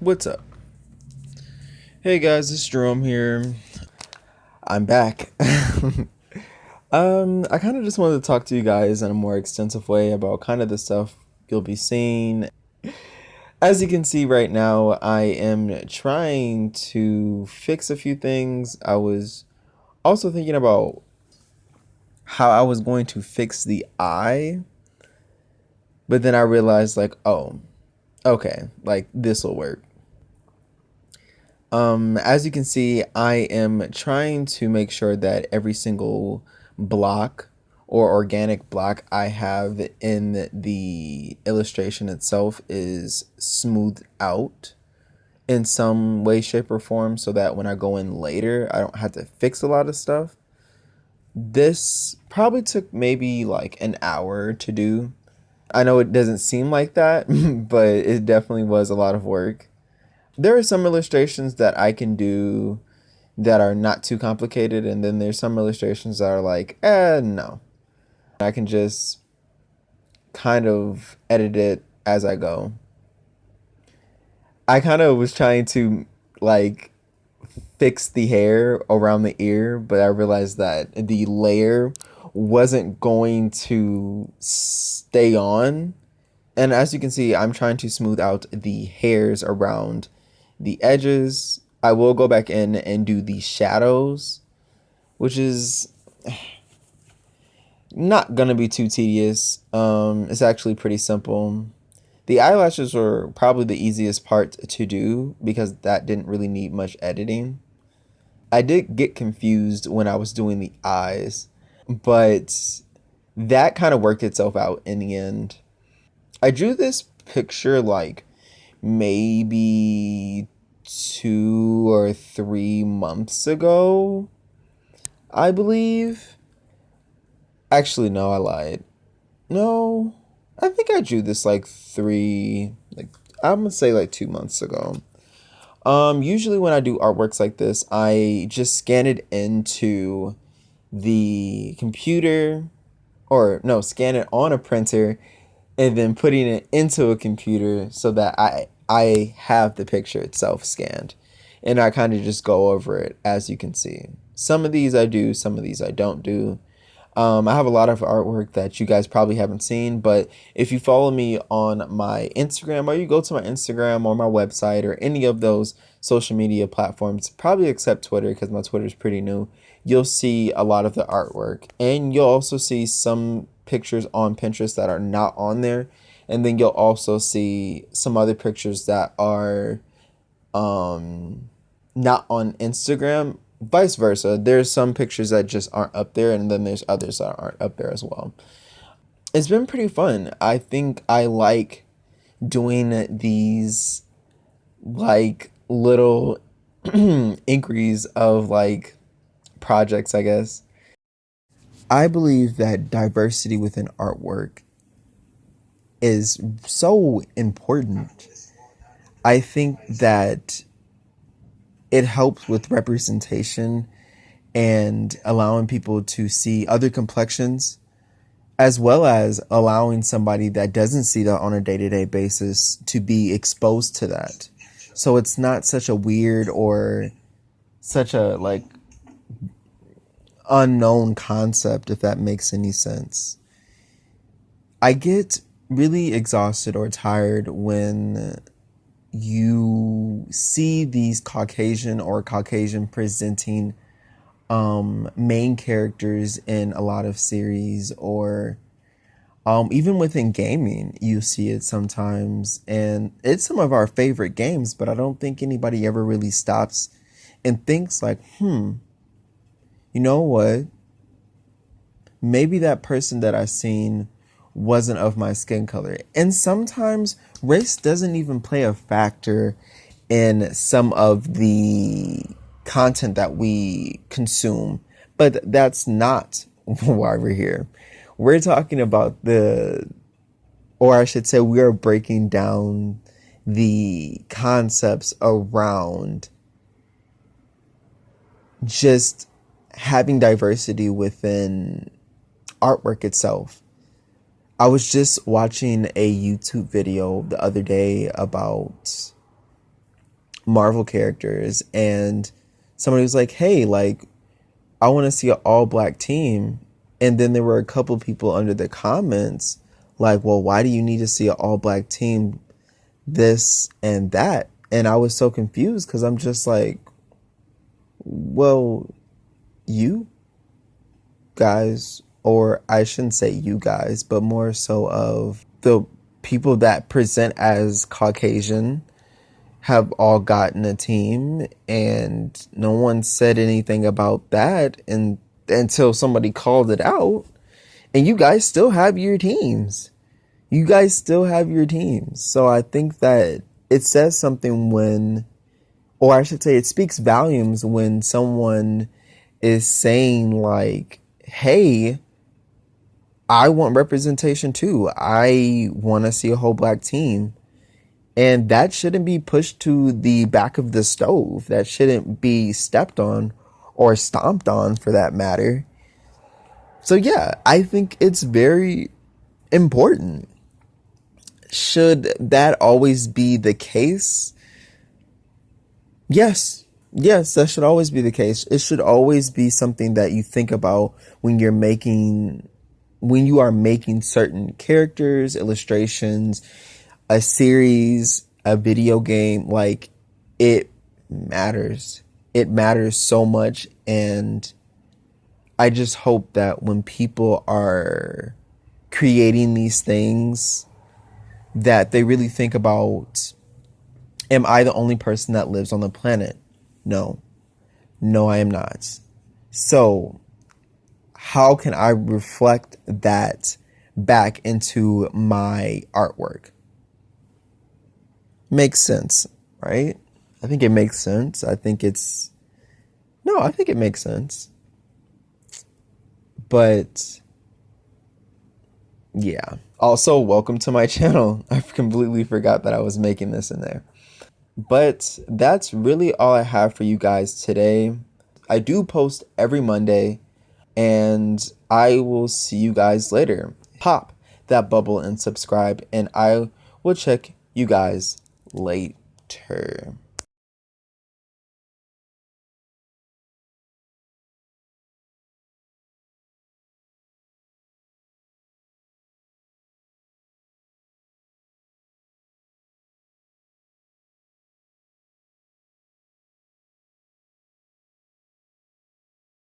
What's up? Hey guys, it's Jerome here. I'm back. I kind of just wanted to talk to you guys in a more extensive way about kind of the stuff you'll be seeing. As you can see right now, I am trying to fix a few things. I was also thinking about how I was going to fix the eye, but then I realized like, oh, okay, like this will work. As you can see, I am trying to make sure that every single block or organic block I have in the illustration itself is smoothed out in some way, shape, or form so that when I go in later, I don't have to fix a lot of stuff. This probably took maybe like an hour to do. I know it doesn't seem like that, but it definitely was a lot of work. There are some illustrations that I can do that are not too complicated, and then there's some illustrations that are like, no. I can just kind of edit it as I go. I kind of was trying to like fix the hair around the ear, but I realized that the layer wasn't going to stay on. And as you can see, I'm trying to smooth out the hairs around the edges. I will go back in and do the shadows, which is not gonna be too tedious. It's actually pretty simple. The eyelashes were probably the easiest part to do because that didn't really need much editing. I did get confused when I was doing the eyes, but that kind of worked itself out in the end. I drew this picture like maybe 2 or 3 months ago, I believe. Actually, no, I lied. No, I think I drew this like I'm gonna say like 2 months ago. Usually when I do artworks like this, I just scan it into the computer, or no, scan it on a printer and then putting it into a computer so that I have the picture itself scanned. And I kind of just go over it as you can see. Some of these I do, some of these I don't do. I have a lot of artwork that you guys probably haven't seen, but if you follow me on my Instagram, or you go to my Instagram or my website or any of those social media platforms, probably except Twitter because my Twitter is pretty new, you'll see a lot of the artwork. And you'll also see some pictures on Pinterest that are not on there. And then you'll also see some other pictures that are not on Instagram. Vice versa. There's some pictures that just aren't up there, and then there's others that aren't up there as well. It's been pretty fun. I think I like doing these like little inquiries of like projects, I guess. I believe that diversity within artwork is so important. I think that it helps with representation and allowing people to see other complexions, as well as allowing somebody that doesn't see that on a day-to-day basis to be exposed to that. So it's not such a weird or such a like unknown concept, if that makes any sense. I get really exhausted or tired when you see these Caucasian or Caucasian presenting main characters in a lot of series, or even within gaming, you see it sometimes. And it's some of our favorite games, but I don't think anybody ever really stops and thinks like, you know what? Maybe that person that I seen wasn't of my skin color. And sometimes race doesn't even play a factor in some of the content that we consume. But that's not why we're here. We're talking about or I should say, we are breaking down the concepts around just having diversity within artwork itself. I was just watching a YouTube video the other day about Marvel characters, and somebody was like, hey, like, I want to see an all black team. And then there were a couple people under the comments like, well, why do you need to see an all black team? This and that. And I was so confused because I'm just like, well, you guys, or I shouldn't say you guys, but more so of the people that present as Caucasian have all gotten a team, and no one said anything about that until somebody called it out. And you guys still have your teams. You guys still have your teams. So I think that it says something when, or I should say, it speaks volumes when someone is saying like, hey, I want representation too. I want to see a whole black team. And that shouldn't be pushed to the back of the stove. That shouldn't be stepped on or stomped on, for that matter. So yeah, I think it's very important. Should that always be the case? Yes. Yes, that should always be the case. It should always be something that you think about when you are making certain characters, illustrations, a series, a video game. Like, it matters. It matters so much. And I just hope that when people are creating these things, that they really think about, am I the only person that lives on the planet? No. No, I am not. So how can I reflect that back into my artwork? Makes sense, right? I think it makes sense. I think it makes sense. But yeah. Also, welcome to my channel. I completely forgot that I was making this in there. But that's really all I have for you guys today. I do post every Monday, and I will see you guys later. Pop that bubble and subscribe, and I will check you guys later.